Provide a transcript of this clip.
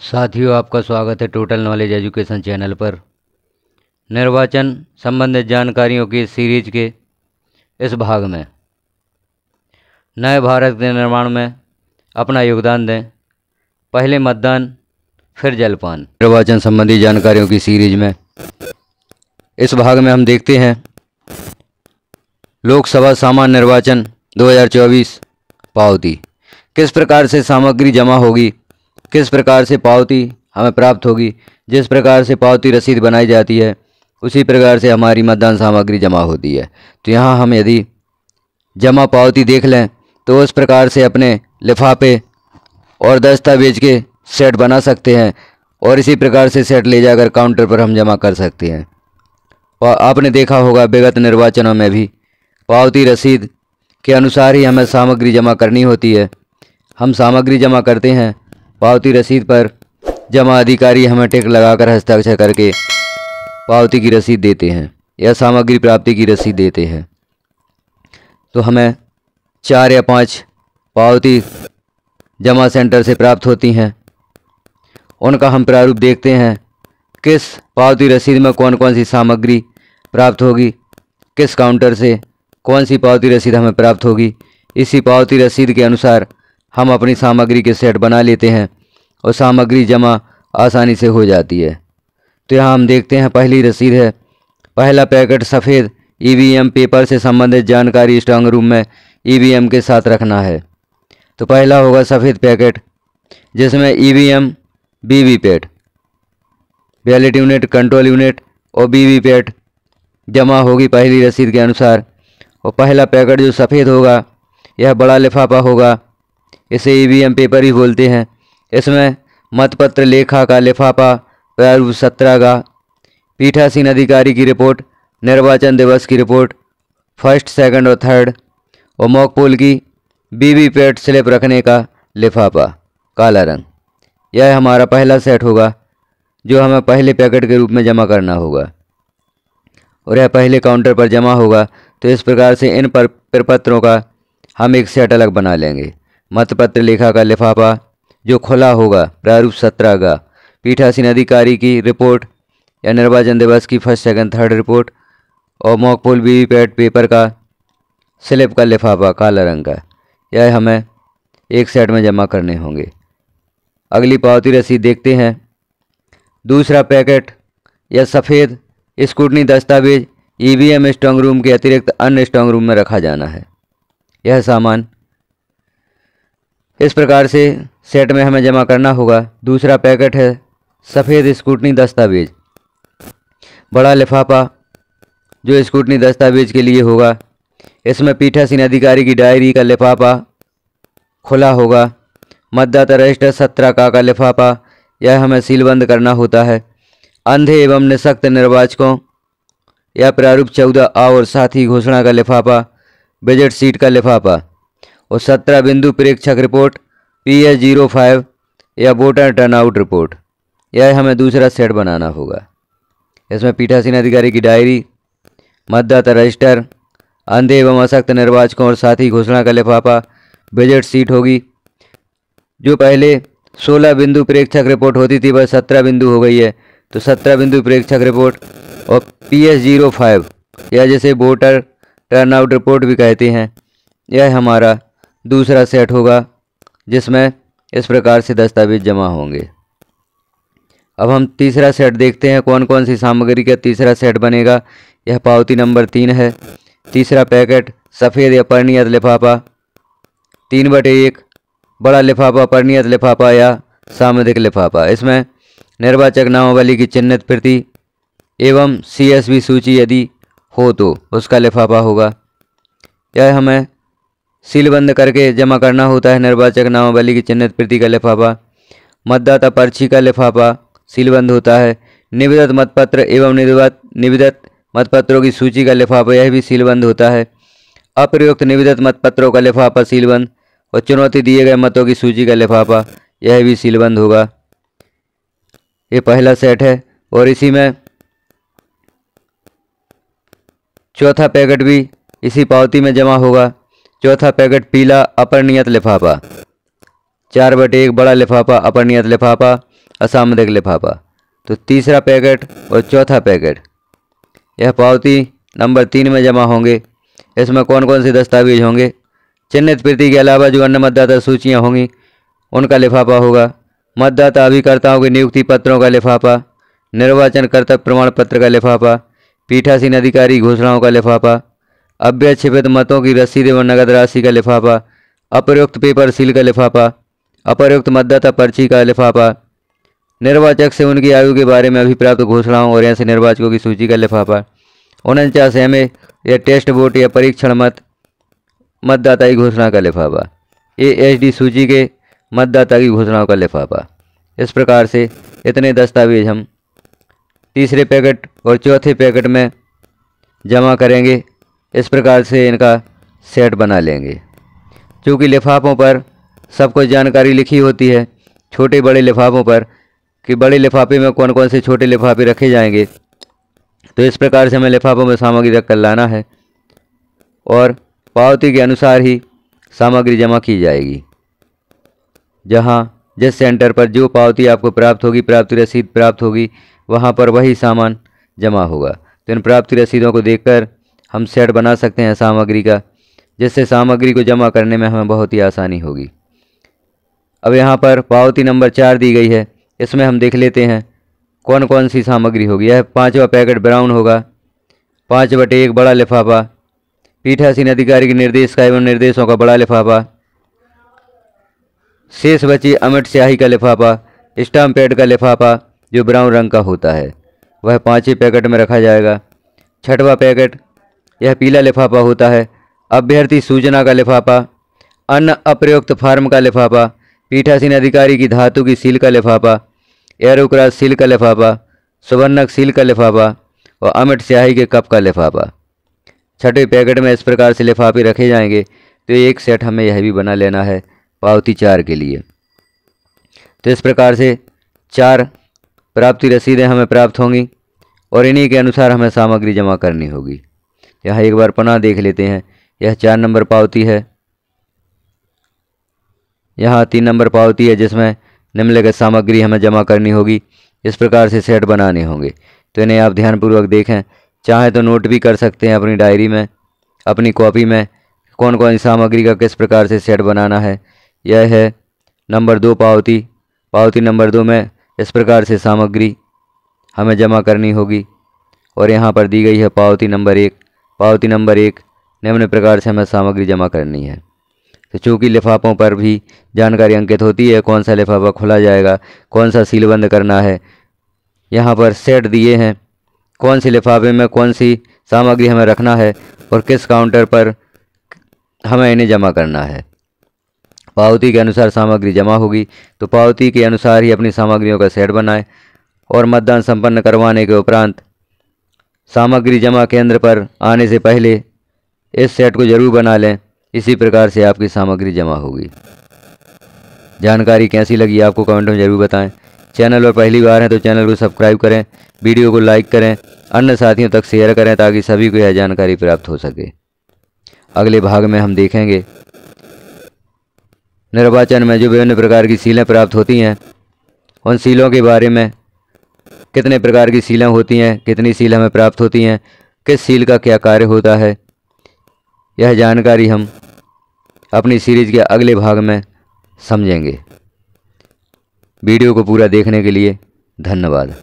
साथियों, आपका स्वागत है टोटल नॉलेज एजुकेशन चैनल पर। निर्वाचन संबंधित जानकारियों की सीरीज के इस भाग में नए भारत के निर्माण में अपना योगदान दें, पहले मतदान फिर जलपान। निर्वाचन संबंधी जानकारियों की सीरीज में इस भाग में हम देखते हैं लोकसभा सामान्य निर्वाचन 2024 पावती। किस प्रकार से सामग्री जमा होगी, किस प्रकार से पावती हमें प्राप्त होगी। जिस प्रकार से पावती रसीद बनाई जाती है उसी प्रकार से हमारी मतदान सामग्री जमा होती है। तो यहाँ हम यदि जमा पावती देख लें तो उस प्रकार से अपने लिफाफे और दस्तावेज के सेट बना सकते हैं और इसी प्रकार से सेट ले जाकर काउंटर पर हम जमा कर सकते हैं। और आपने देखा होगा विगत निर्वाचनों में भी पावती रसीद के अनुसार ही हमें सामग्री जमा करनी होती है। हम सामग्री जमा करते हैं, पावती रसीद पर जमा अधिकारी हमें टिक लगाकर हस्ताक्षर करके पावती की रसीद देते हैं या सामग्री प्राप्ति की रसीद देते हैं। तो हमें 4 या 5 पावती जमा सेंटर से प्राप्त होती हैं। उनका हम प्रारूप देखते हैं, किस पावती रसीद में कौन कौन सी सामग्री प्राप्त होगी, किस काउंटर से कौन सी पावती रसीद हमें प्राप्त होगी। इसी पावती रसीद के अनुसार हम अपनी सामग्री के सेट बना लेते हैं और सामग्री जमा आसानी से हो जाती है। तो यहाँ हम देखते हैं पहली रसीद है, पहला पैकेट सफ़ेद ईवीएम पेपर से संबंधित जानकारी स्ट्रांग रूम में ईवीएम के साथ रखना है। तो पहला होगा सफ़ेद पैकेट जिसमें EVM, VVPAT, ballot unit, control unit और वीवीपैट जमा होगी पहली रसीद के अनुसार। और पहला पैकेट जो सफ़ेद होगा यह बड़ा लिफाफा होगा, इसे ईवीएम पेपर ही बोलते हैं। इसमें मतपत्र लेखा का लिफाफा, प्रारूप 17 का, पीठासीन अधिकारी की रिपोर्ट, निर्वाचन दिवस की रिपोर्ट, फर्स्ट, सेकंड और थर्ड, और मॉक पोल की वीवीपैट स्लिप रखने का लिफाफा काला रंग। यह हमारा पहला सेट होगा जो हमें पहले पैकेट के रूप में जमा करना होगा और यह पहले काउंटर पर जमा होगा। तो इस प्रकार से इन प्रपत्रों का हम एक सेट अलग बना लेंगे। मतपत्र लेखा का लिफाफा जो खुला होगा, प्रारूप 17 का, पीठासीन अधिकारी की रिपोर्ट या निर्वाचन दिवस की फर्स्ट, सेकंड, थर्ड रिपोर्ट, और मॉक पोल वीवीपैट पेपर का स्लिप का लिफाफा काला रंग का। यह हमें एक सेट में जमा करने होंगे। अगली पावती रसीद देखते हैं। दूसरा पैकेट या सफ़ेद स्क्रूटनी दस्तावेज ईवीएम स्ट्रांग रूम के अतिरिक्त अन्य स्ट्रांग रूम में रखा जाना है। यह सामान इस प्रकार से सेट में हमें जमा करना होगा। दूसरा पैकेट है सफ़ेद स्क्रूटनी दस्तावेज, बड़ा लिफाफा जो स्क्रूटनी दस्तावेज के लिए होगा। इसमें पीठासीन अधिकारी की डायरी का लिफाफा खुला होगा, मतदाता रजिस्टर 17 का लिफाफा, यह हमें सीलबंद करना होता है। अंधे एवं निःशक्त निर्वाचकों या प्रारूप 14A और साथी घोषणा का लिफाफा, बजट सीट का लिफाफा और 17 बिंदु प्रेक्षक रिपोर्ट, PS05 या वोटर टर्नआउट रिपोर्ट। यह हमें दूसरा सेट बनाना होगा। इसमें पीठासीन अधिकारी की डायरी, मतदाता रजिस्टर, अंधे एवं अशक्त निर्वाचकों और साथी घोषणा का लिफाफा, बजट सीट होगी। जो पहले 16 बिंदु प्रेक्षक रिपोर्ट होती थी वह 17 बिंदु हो गई है। तो 17 बिंदु प्रेक्षक रिपोर्ट और PS05 या जिसे वोटर टर्नआउट रिपोर्ट भी कहते हैं, यह हमारा दूसरा सेट होगा जिसमें इस प्रकार से दस्तावेज जमा होंगे। अब हम तीसरा सेट देखते हैं, कौन कौन सी सामग्री का तीसरा सेट बनेगा। यह पावती नंबर 3 है। तीसरा पैकेट सफ़ेद या परिणीत लिफाफा 3/1, बड़ा लिफाफा, परिणीत लिफाफा या सामूहिक लिफाफा। इसमें निर्वाचक नामावली की चिन्हित प्रति एवं CSV सूची यदि हो तो उसका लिफाफा होगा। यह हमें सीलबंद करके जमा करना होता है। निर्वाचक नामावली की चिन्हित प्रति का लिफाफा, मतदाता पर्ची का लिफाफा सीलबंद होता है। निविदत मतपत्र एवं निविदत मतपत्रों की सूची का लिफाफा, यह भी सीलबंद होता है। अप्रयुक्त निविदत मतपत्रों का लिफाफा सीलबंद और चुनौती दिए गए मतों की सूची का लिफाफा, यह भी सीलबंद होगा। ये पहला सेट है और इसी में चौथा पैकेट भी इसी पावती में जमा होगा। चौथा पैकेट पीला अपरिणीत लिफाफा 4/1 बड़ा लिफाफा अपरिणीत लिफाफा असामयिक लिफाफा। तो तीसरा पैकेट और चौथा पैकेट यह पावती नंबर 3 में जमा होंगे। इसमें कौन कौन से दस्तावेज होंगे? चिन्हित प्रति के अलावा जो अन्य मतदाता सूचियाँ होंगी उनका लिफाफा होगा, मतदाता अभिकर्ताओं के नियुक्ति पत्रों का लिफाफा, निर्वाचन कर्तव्य प्रमाण पत्र का लिफाफा, पीठासीन अधिकारी घोषणाओं का लिफाफा, अव्यक्षिप्त मतों की रसीद एवं नगद राशि का लिफाफा, अप्रयुक्त पेपर सील का लिफाफा, अप्रयुक्त मतदाता पर्ची का लिफाफा, निर्वाचक से उनकी आयु के बारे में अभिप्राप्त घोषणाओं और ऐसे निर्वाचकों की सूची का लिफाफा, 49 MA या टेस्ट वोट या परीक्षण मत मतदाता की घोषणा का लिफाफा, ASD सूची के मतदाता की घोषणाओं का लिफाफा। इस प्रकार से इतने दस्तावेज हम तीसरे पैकेट और चौथे पैकेट में जमा करेंगे। इस प्रकार से इनका सेट बना लेंगे। चूँकि लिफाफों पर सब कुछ जानकारी लिखी होती है, छोटे बड़े लिफाफों पर, कि बड़े लिफाफे में कौन कौन से छोटे लिफाफे रखे जाएंगे, तो इस प्रकार से हमें लिफाफों में सामग्री रख कर लाना है और पावती के अनुसार ही सामग्री जमा की जाएगी। जहाँ जिस सेंटर पर जो पावती आपको प्राप्त होगी, प्राप्ति रसीद प्राप्त होगी, वहाँ पर वही सामान जमा होगा। तो इन प्राप्ति रसीदों को देखकर हम सेट बना सकते हैं सामग्री का, जिससे सामग्री को जमा करने में हमें बहुत ही आसानी होगी। अब यहाँ पर पावती नंबर 4 दी गई है, इसमें हम देख लेते हैं कौन कौन सी सामग्री होगी। यह 5वां पैकेट ब्राउन होगा, 5/1 बड़ा लिफाफा, पीठासीन अधिकारी के निर्देश का एवं निर्देशों का बड़ा लिफाफा, शेष बची अमिट स्याही का लिफाफा, स्टाम्प पैड का लिफाफा जो ब्राउन रंग का होता है, वह 5वें पैकेट में रखा जाएगा। 6वां पैकेट यह पीला लिफाफा होता है, अभ्यर्थी सूचना का लिफाफा, अन्य अप्रयुक्त फार्म का लिफाफा, पीठासीन अधिकारी की धातु की सील का लिफाफा, एरोक्रास सील का लिफाफा, सुवर्णक सील का लिफाफा और अमिट स्याही के कप का लिफाफा। 6वें पैकेट में इस प्रकार से लिफाफे रखे जाएंगे। तो एक सेट हमें यह भी बना लेना है पावती 4 के लिए। तो इस प्रकार से 4 प्राप्ति रसीदें हमें प्राप्त होंगी और इन्हीं के अनुसार हमें सामग्री जमा करनी होगी। यहाँ एक बार पुनः देख लेते हैं। यह 4 नंबर पावती है, यहाँ 3 नंबर पावती है जिसमें निम्नलिखित सामग्री हमें जमा करनी होगी। इस प्रकार से सेट बनाने होंगे। तो इन्हें आप ध्यानपूर्वक देखें, चाहे तो नोट भी कर सकते हैं अपनी डायरी में, अपनी कॉपी में, कौन कौन सी सामग्री का किस प्रकार से सेट बनाना है। यह है नंबर 2 पावती। पावती नंबर 2 में इस प्रकार से सामग्री हमें जमा करनी होगी। और यहाँ पर दी गई है पावती नंबर 1। पावती नंबर 1 निम्न प्रकार से हमें सामग्री जमा करनी है। तो चूँकि लिफाफों पर भी जानकारी अंकित होती है, कौन सा लिफाफा खोला जाएगा, कौन सा सीलबंद करना है, यहाँ पर सेट दिए हैं कौन से लिफाफे में कौन सी सामग्री हमें रखना है और किस काउंटर पर हमें इन्हें जमा करना है। पावती के अनुसार सामग्री जमा होगी। तो पावती के अनुसार ही अपनी सामग्रियों का सेट बनाएं और मतदान संपन्न करवाने के उपरांत सामग्री जमा केंद्र पर आने से पहले इस सेट को जरूर बना लें। इसी प्रकार से आपकी सामग्री जमा होगी। जानकारी कैसी लगी आपको कमेंट में जरूर बताएं। चैनल पर पहली बार है तो चैनल को सब्सक्राइब करें, वीडियो को लाइक करें, अन्य साथियों तक शेयर करें ताकि सभी को यह जानकारी प्राप्त हो सके। अगले भाग में हम देखेंगे निर्वाचन में जो विभिन्न प्रकार की सीलें प्राप्त होती हैं, उन सीलों के बारे में, कितने प्रकार की सीलें होती हैं, कितनी सील हमें प्राप्त होती हैं, किस सील का क्या कार्य होता है। यह जानकारी हम अपनी सीरीज के अगले भाग में समझेंगे। वीडियो को पूरा देखने के लिए धन्यवाद।